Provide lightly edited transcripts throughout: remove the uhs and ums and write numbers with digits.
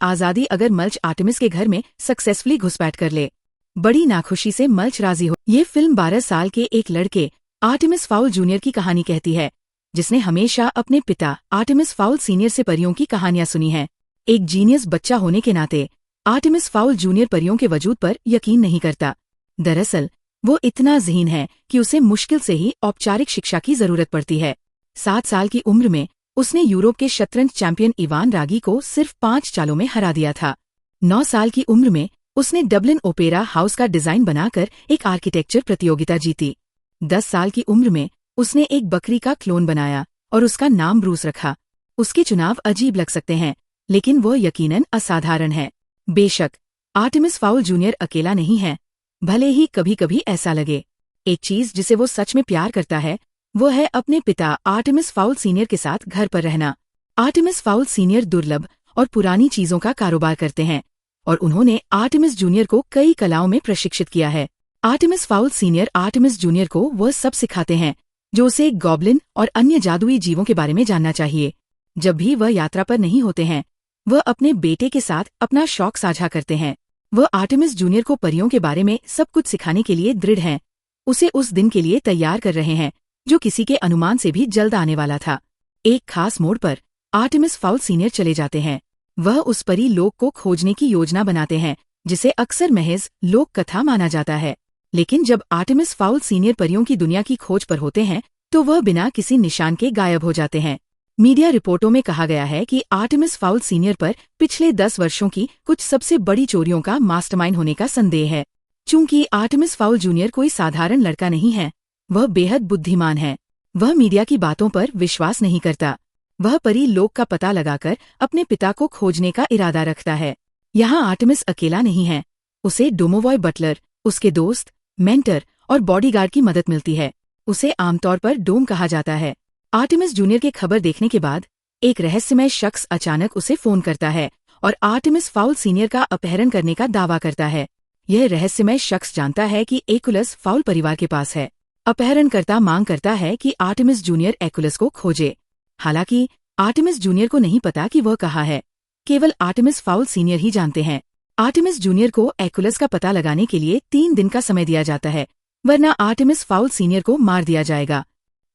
आज़ादी अगर mulch Artemis के घर में सक्सेसफुली घुसपैठ कर ले। बड़ी नाखुशी से मल्च राजी हो। ये फिल्म 12 साल के एक लड़के आर्टेमिस फाउल जूनियर की कहानी कहती है, जिसने हमेशा अपने पिता आर्टेमिस फाउल सीनियर से परियों की कहानियां सुनी हैं। एक जीनियस बच्चा होने के नाते आर्टेमिस फाउल जूनियर परियों के वजूद पर यकीन नहीं करता। दरअसल वो इतना ज़हीन है कि उसे मुश्किल से ही औपचारिक शिक्षा की जरूरत पड़ती है। 7 साल की उम्र में उसने यूरोप के शतरंज चैंपियन इवान रागी को सिर्फ 5 चालों में हरा दिया था। 9 साल की उम्र में उसने डबलिन ओपेरा हाउस का डिजाइन बनाकर एक आर्किटेक्चर प्रतियोगिता जीती। 10 साल की उम्र में उसने एक बकरी का क्लोन बनाया और उसका नाम ब्रूस रखा। उसके चुनाव अजीब लग सकते हैं, लेकिन वो यकीनन असाधारण है। बेशक आर्टेमिस फाउल जूनियर अकेला नहीं है, भले ही कभी कभी ऐसा लगे। एक चीज जिसे वो सच में प्यार करता है वो है अपने पिता आर्टेमिस फाउल सीनियर के साथ घर पर रहना। आर्टेमिस फाउल सीनियर दुर्लभ और पुरानी चीजों का कारोबार करते हैं और उन्होंने आर्टेमिस जूनियर को कई कलाओं में प्रशिक्षित किया है। Artemis foul senior Artemis junior को वह सब सिखाते हैं जो उसे गॉब्लिन और अन्य जादुई जीवों के बारे में जानना चाहिए। जब भी वह यात्रा पर नहीं होते हैं, वह अपने बेटे के साथ अपना शौक साझा करते हैं। वह आर्टेमिस जूनियर को परियों के बारे में सब कुछ सिखाने के लिए दृढ़ हैं, उसे उस दिन के लिए तैयार कर रहे हैं जो किसी के अनुमान से भी जल्द आने वाला था। एक खास मोड़ पर आर्टेमिस फाउल सीनियर चले जाते हैं। वह उस परी लोक को खोजने की योजना बनाते हैं जिसे अक्सर महज लोक कथा माना जाता है। लेकिन जब आर्टेमिस फाउल सीनियर परियों की दुनिया की खोज पर होते हैं तो वह बिना किसी निशान के गायब हो जाते हैं। मीडिया रिपोर्टों में कहा गया है कि आर्टेमिस फाउल सीनियर पर पिछले 10 वर्षों की कुछ सबसे बड़ी चोरियों का मास्टरमाइंड होने का संदेह है। चूंकि आर्टेमिस फाउल जूनियर कोई साधारण लड़का नहीं है, वह बेहद बुद्धिमान है। वह मीडिया की बातों पर विश्वास नहीं करता। वह परी लोक का पता लगाकर अपने पिता को खोजने का इरादा रखता है। यहाँ आर्टेमिस अकेला नहीं है, उसे डोमोवॉय बटलर, उसके दोस्त, मेंटर और बॉडीगार्ड की मदद मिलती है। उसे आमतौर पर डोम कहा जाता है। आर्टेमिस जूनियर के खबर देखने के बाद एक रहस्यमय शख्स अचानक उसे फोन करता है और आर्टेमिस फाउल सीनियर का अपहरण करने का दावा करता है। यह रहस्यमय शख्स जानता है कि एकुलस फाउल परिवार के पास है। अपहरणकर्ता मांग करता है कि आर्टेमिस जूनियर एकुलस को खोजे। हालांकि आर्टेमिस जूनियर को नहीं पता कि वह कहाँ है, केवल आर्टेमिस फाउल सीनियर ही जानते हैं। आर्टेमिस जूनियर को एकुलस का पता लगाने के लिए 3 दिन का समय दिया जाता है, वरना आर्टेमिस फाउल सीनियर को मार दिया जाएगा।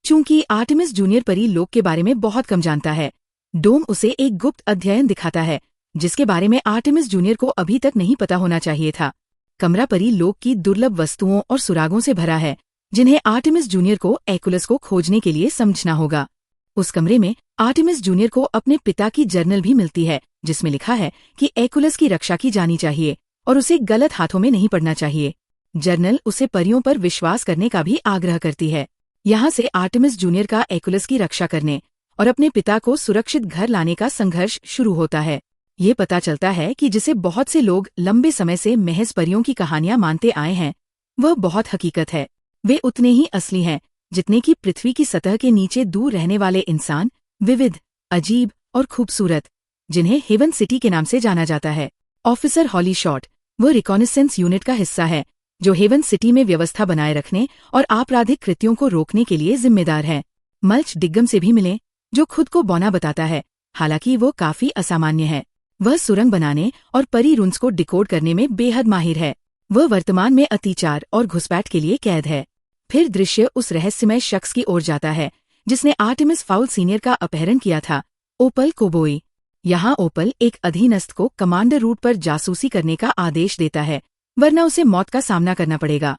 चूंकि आर्टेमिस जूनियर परी लोक के बारे में बहुत कम जानता है, डोम उसे एक गुप्त अध्ययन दिखाता है जिसके बारे में आर्टेमिस जूनियर को अभी तक नहीं पता होना चाहिए था। कमरा परी लोक की दुर्लभ वस्तुओं और सुरागों से भरा है जिन्हें आर्टेमिस जूनियर को एकुलस को खोजने के लिए समझना होगा। उस कमरे में आर्टेमिस जूनियर को अपने पिता की जर्नल भी मिलती है जिसमें लिखा है कि एकुलस की रक्षा की जानी चाहिए और उसे गलत हाथों में नहीं पड़ना चाहिए। जर्नल उसे परियों पर विश्वास करने का भी आग्रह करती है। यहाँ से आर्टेमिस जूनियर का एकुलस की रक्षा करने और अपने पिता को सुरक्षित घर लाने का संघर्ष शुरू होता है। ये पता चलता है कि जिसे बहुत से लोग लंबे समय से महज परियों की कहानियां मानते आए हैं, वह बहुत हकीकत है। वे उतने ही असली हैं जितने कि पृथ्वी की सतह के नीचे दूर रहने वाले इंसान, विविध, अजीब और खूबसूरत, जिन्हें हेवन सिटी के नाम से जाना जाता है। ऑफिसर हॉली शॉट वो रिकॉनिसेंस यूनिट का हिस्सा है जो हेवन सिटी में व्यवस्था बनाए रखने और आपराधिक कृत्यों को रोकने के लिए जिम्मेदार है। मल्च डिग्गम से भी मिले जो खुद को बौना बताता है, हालांकि वो काफी असामान्य है। वह सुरंग बनाने और परी रून्स को डिकोड करने में बेहद माहिर है। वह वर्तमान में अत्याचार और घुसपैठ के लिए कैद है। फिर दृश्य उस रहस्यमय शख्स की ओर जाता है जिसने आर्टेमिस फाउल सीनियर का अपहरण किया था, ओपल कोबोई। यहाँ ओपल एक अधीनस्थ को कमांडर रूट पर जासूसी करने का आदेश देता है, वरना उसे मौत का सामना करना पड़ेगा।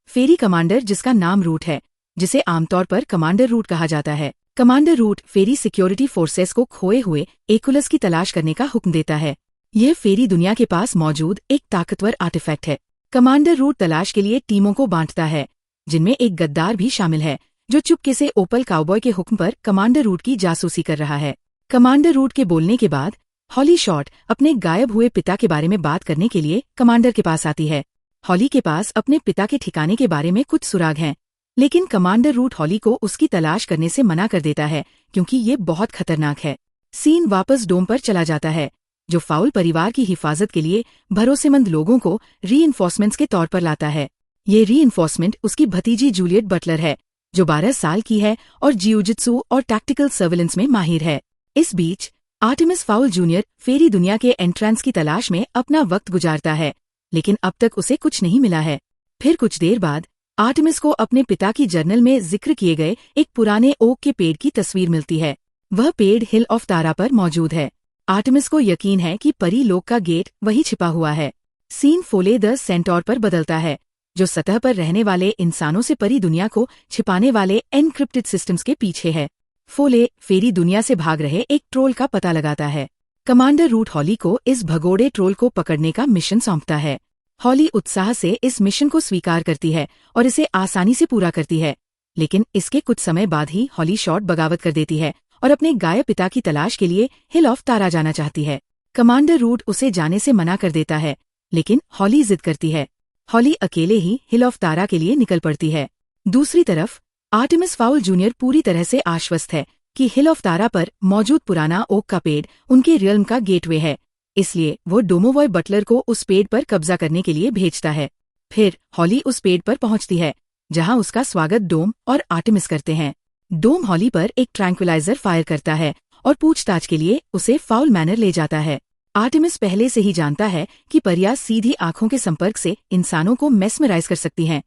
फेरी कमांडर, जिसका नाम रूट है, जिसे आमतौर पर कमांडर रूट कहा जाता है, कमांडर रूट फेरी सिक्योरिटी फोर्सेस को खोए हुए एकुलस की तलाश करने का हुक्म देता है। यह फेरी दुनिया के पास मौजूद एक ताकतवर आर्टिफैक्ट है। कमांडर रूट तलाश के लिए टीमों को बांटता है, जिनमें एक गद्दार भी शामिल है जो चुपके से ओपल काउबॉय के हुक्म पर कमांडर रूट की जासूसी कर रहा है। कमांडर रूट के बोलने के बाद हॉली शॉट अपने गायब हुए पिता के बारे में बात करने के लिए कमांडर के पास आती है। हॉली के पास अपने पिता के ठिकाने के बारे में कुछ सुराग हैं, लेकिन कमांडर रूट हॉली को उसकी तलाश करने से मना कर देता है क्योंकि ये बहुत खतरनाक है। सीन वापस डोम पर चला जाता है, जो फाउल परिवार की हिफाजत के लिए भरोसेमंद लोगों को रीइंफोर्समेंट्स के तौर पर लाता है। ये रीइंफोर्समेंट उसकी भतीजी जूलियट बटलर है, जो 12 साल की है और जियोजित्सु और टैक्टिकल सर्विलेंस में माहिर है। इस बीच आर्टेमिस फाउल जूनियर फेरी दुनिया के एंट्रेंस की तलाश में अपना वक्त गुजारता है, लेकिन अब तक उसे कुछ नहीं मिला है। फिर कुछ देर बाद आर्टेमिस को अपने पिता की जर्नल में जिक्र किए गए एक पुराने ओक के पेड़ की तस्वीर मिलती है। वह पेड़ हिल ऑफ तारा पर मौजूद है। आर्टेमिस को यकीन है कि परी लोक का गेट वही छिपा हुआ है। सीन फोले द सेंटोर पर बदलता है, जो सतह पर रहने वाले इंसानों से परी दुनिया को छिपाने वाले एनक्रिप्टेड सिस्टम्स के पीछे है। फोले फेरी दुनिया से भाग रहे एक ट्रोल का पता लगाता है। कमांडर रूट हॉली को इस भगोड़े ट्रोल को पकड़ने का मिशन सौंपता है। हॉली उत्साह से इस मिशन को स्वीकार करती है और इसे आसानी से पूरा करती है, लेकिन इसके कुछ समय बाद ही हॉली शॉर्ट बगावत कर देती है और अपने गायब पिता की तलाश के लिए हिल ऑफ तारा जाना चाहती है। कमांडर रूट उसे जाने से मना कर देता है, लेकिन हॉली जिद करती है। हॉली अकेले ही हिल ऑफ तारा के लिए निकल पड़ती है। दूसरी तरफ आर्टेमिस फाउल जूनियर पूरी तरह से आश्वस्त है कि हिल ऑफ तारा पर मौजूद पुराना ओक का पेड़ उनके रियल्म का गेटवे है, इसलिए वो डोमोवॉय बटलर को उस पेड़ पर कब्जा करने के लिए भेजता है। फिर हॉली उस पेड़ पर पहुंचती है, जहां उसका स्वागत डोम और आर्टेमिस करते हैं। डोम हॉली पर एक ट्रैंक्विलाइजर फायर करता है और पूछताछ के लिए उसे फाउल मैनर ले जाता है। आर्टेमिस पहले से ही जानता है कि परियां सीधी आंखों के संपर्क से इंसानों को मेस्मराइज कर सकती हैं,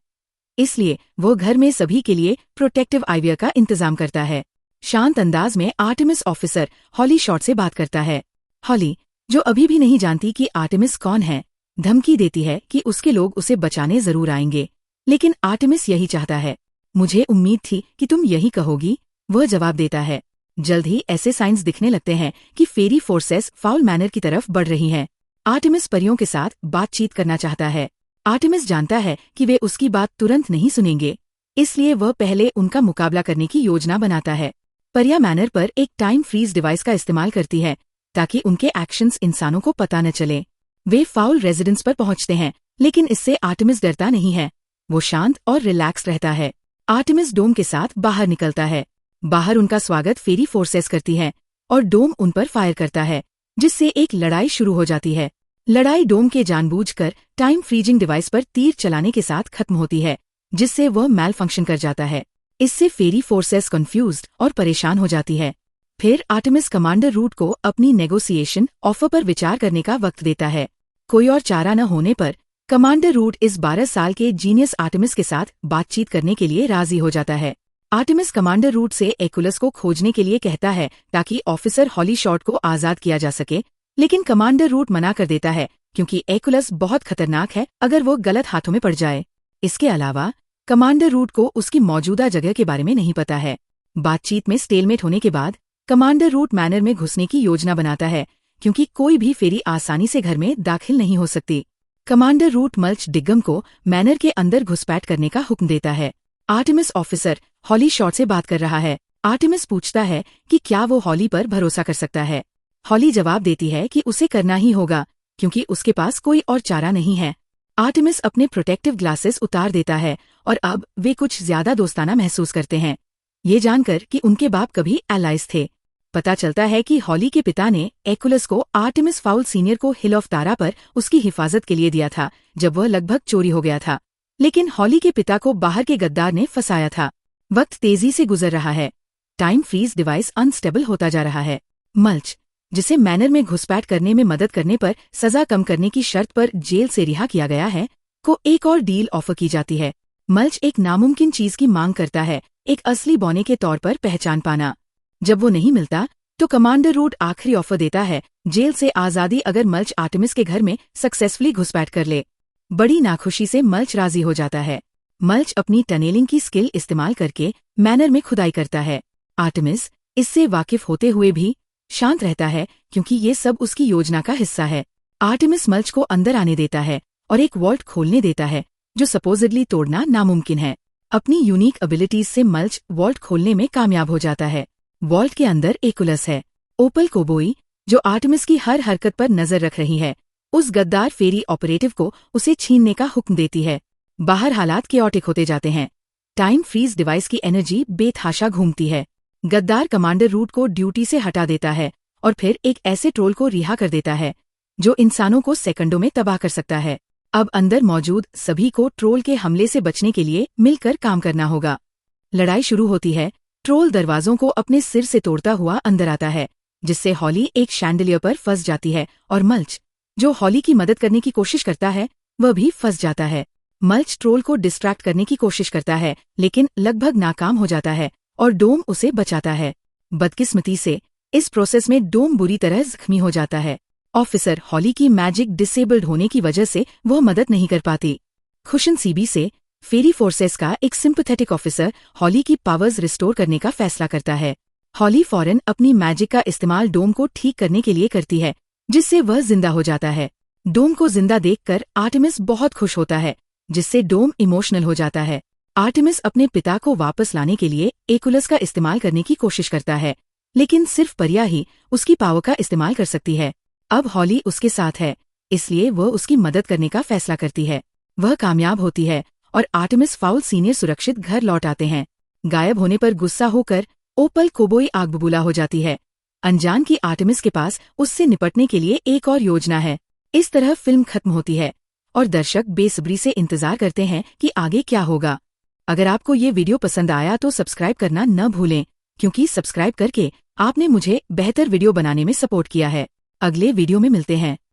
इसलिए वो घर में सभी के लिए प्रोटेक्टिव आइवियर का इंतजाम करता है। शांत अंदाज में आर्टेमिस ऑफिसर हॉली शॉर्ट से बात करता है। हॉली, जो अभी भी नहीं जानती कि आर्टेमिस कौन है, धमकी देती है कि उसके लोग उसे बचाने जरूर आएंगे, लेकिन आर्टेमिस यही चाहता है। मुझे उम्मीद थी कि तुम यही कहोगी, वह जवाब देता है। जल्द ही ऐसे साइंस दिखने लगते हैं कि फेरी फोर्सेस फाउल मैनर की तरफ बढ़ रही हैं। आर्टेमिस परियों के साथ बातचीत करना चाहता है। आर्टेमिस जानता है कि वे उसकी बात तुरंत नहीं सुनेंगे, इसलिए वह पहले उनका मुकाबला करने की योजना बनाता है। परियां मैनर पर एक टाइम फ्रीज डिवाइस का इस्तेमाल करती है ताकि उनके एक्शंस इंसानों को पता न चले। वे फाउल रेजिडेंस पर पहुंचते हैं, लेकिन इससे आर्टेमिस डरता नहीं है। वो शांत और रिलैक्स रहता है। आर्टेमिस डोम के साथ बाहर निकलता है। बाहर उनका स्वागत फेरी फोर्सेस करती है और डोम उन पर फायर करता है, जिससे एक लड़ाई शुरू हो जाती है। लड़ाई डोम के जानबूझकर टाइम फ्रीजिंग डिवाइस पर तीर चलाने के साथ खत्म होती है, जिससे वह मैल फंक्शन कर जाता है। इससे फेरी फोर्सेस कंफ्यूज्ड और परेशान हो जाती है। फिर आर्टेमिस कमांडर रूट को अपनी नेगोशिएशन ऑफर पर विचार करने का वक्त देता है। कोई और चारा न होने पर कमांडर रूट इस 12 साल के जीनियस आर्टेमिस के साथ बातचीत करने के लिए राजी हो जाता है। आर्टेमिस कमांडर रूट से एक्युलस को खोजने के लिए कहता है ताकि ऑफिसर हॉली शॉर्ट को आजाद किया जा सके, लेकिन कमांडर रूट मना कर देता है क्योंकि एक्युलस बहुत खतरनाक है अगर वो गलत हाथों में पड़ जाए। इसके अलावा कमांडर रूट को उसकी मौजूदा जगह के बारे में नहीं पता है। बातचीत में स्टेलमेट होने के बाद कमांडर रूट मैनर में घुसने की योजना बनाता है, क्योंकि कोई भी फेरी आसानी से घर में दाखिल नहीं हो सकती। कमांडर रूट मल्च डिगम को मैनर के अंदर घुसपैठ करने का हुक्म देता है। आर्टेमिस ऑफिसर हॉली शॉर्ट से बात कर रहा है। आर्टेमिस पूछता है कि क्या वो हॉली पर भरोसा कर सकता है। हॉली जवाब देती है कि उसे करना ही होगा, क्योंकि उसके पास कोई और चारा नहीं है। आर्टेमिस अपने प्रोटेक्टिव ग्लासेस उतार देता है और अब वे कुछ ज्यादा दोस्ताना महसूस करते हैं, ये जानकर कि उनके बाप कभी एलाइज थे। पता चलता है कि हॉली के पिता ने एक्युलस को आर्टेमिस फाउल सीनियर को हिल ऑफ तारा पर उसकी हिफाजत के लिए दिया था जब वह लगभग चोरी हो गया था, लेकिन हॉली के पिता को बाहर के गद्दार ने फंसाया था। वक्त तेजी से गुजर रहा है। टाइम फ्रीज डिवाइस अनस्टेबल होता जा रहा है। मल्च, जिसे मैनर में घुसपैठ करने में मदद करने पर सजा कम करने की शर्त पर जेल से रिहा किया गया है, को एक और डील ऑफर की जाती है। मल्च एक नामुमकिन चीज की मांग करता है, एक असली बौने के तौर पर पहचान पाना। जब वो नहीं मिलता तो कमांडर रूट आखिरी ऑफर देता है, जेल से आजादी अगर मल्च आर्टेमिस के घर में सक्सेसफुली घुसपैठ कर ले। बड़ी नाखुशी से मल्च राजी हो जाता है। मल्च अपनी टनेलिंग की स्किल इस्तेमाल करके मैनर में खुदाई करता है। आर्टेमिस इससे वाकिफ होते हुए भी शांत रहता है, क्योंकि ये सब उसकी योजना का हिस्सा है। आर्टेमिस मल्च को अंदर आने देता है और एक वॉल्ट खोलने देता है, जो सपोजिडली तोड़ना नामुमकिन है। अपनी यूनिक एबिलिटीज से मल्च वॉल्ट खोलने में कामयाब हो जाता है। वॉल्ट के अंदर एक्युलस है, ओपल कोबोई, जो आर्टेमिस की हर हरकत पर नजर रख रही है। उस गद्दार फेरी ऑपरेटिव को उसे छीनने का हुक्म देती है। बाहर हालात केओटिक होते जाते हैं। टाइम फ्रीज डिवाइस की एनर्जी बेतहाशा घूमती है। गद्दार कमांडर रूट को ड्यूटी से हटा देता है और फिर एक ऐसे ट्रोल को रिहा कर देता है जो इंसानों को सेकंडों में तबाह कर सकता है। अब अंदर मौजूद सभी को ट्रोल के हमले से बचने के लिए मिलकर काम करना होगा। लड़ाई शुरू होती है। ट्रोल दरवाजों को अपने सिर से तोड़ता हुआ अंदर आता है, जिससे हॉली एक शैंडलियर पर फंस जाती है और मल्च, जो हॉली की मदद करने की कोशिश करता है, वह भी फंस जाता है। मल्च ट्रोल को डिस्ट्रैक्ट करने की कोशिश करता है, लेकिन लगभग नाकाम हो जाता है और डोम उसे बचाता है। बदकिस्मती से इस प्रोसेस में डोम बुरी तरह जख्मी हो जाता है। ऑफिसर हॉली की मैजिक डिसेबल्ड होने की वजह से वह मदद नहीं कर पाती। खुशनसीबी से फेरी फोर्सेस का एक सिंपैथेटिक ऑफिसर हॉली की पावर्स रिस्टोर करने का फैसला करता है। हॉली फौरन अपनी मैजिक का इस्तेमाल डोम को ठीक करने के लिए करती है, जिससे वह जिंदा हो जाता है। डोम को जिंदा देखकर आर्टेमिस बहुत खुश होता है, जिससे डोम इमोशनल हो जाता है। आर्टेमिस अपने पिता को वापस लाने के लिए एकुलस का इस्तेमाल करने की कोशिश करता है, लेकिन सिर्फ परिया ही उसकी पावर का इस्तेमाल कर सकती है। अब हॉली उसके साथ है, इसलिए वह उसकी मदद करने का फैसला करती है। वह कामयाब होती है और आर्टेमिस फाउल सीनियर सुरक्षित घर लौट आते हैं। गायब होने पर गुस्सा होकर ओपल कोबोई आग बबूला हो जाती है। अनजान की आर्टेमिस के पास उससे निपटने के लिए एक और योजना है। इस तरह फिल्म खत्म होती है और दर्शक बेसब्री से इंतजार करते हैं कि आगे क्या होगा। अगर आपको ये वीडियो पसंद आया तो सब्सक्राइब करना न भूलें, क्योंकि सब्सक्राइब करके आपने मुझे बेहतर वीडियो बनाने में सपोर्ट किया है। अगले वीडियो में मिलते हैं।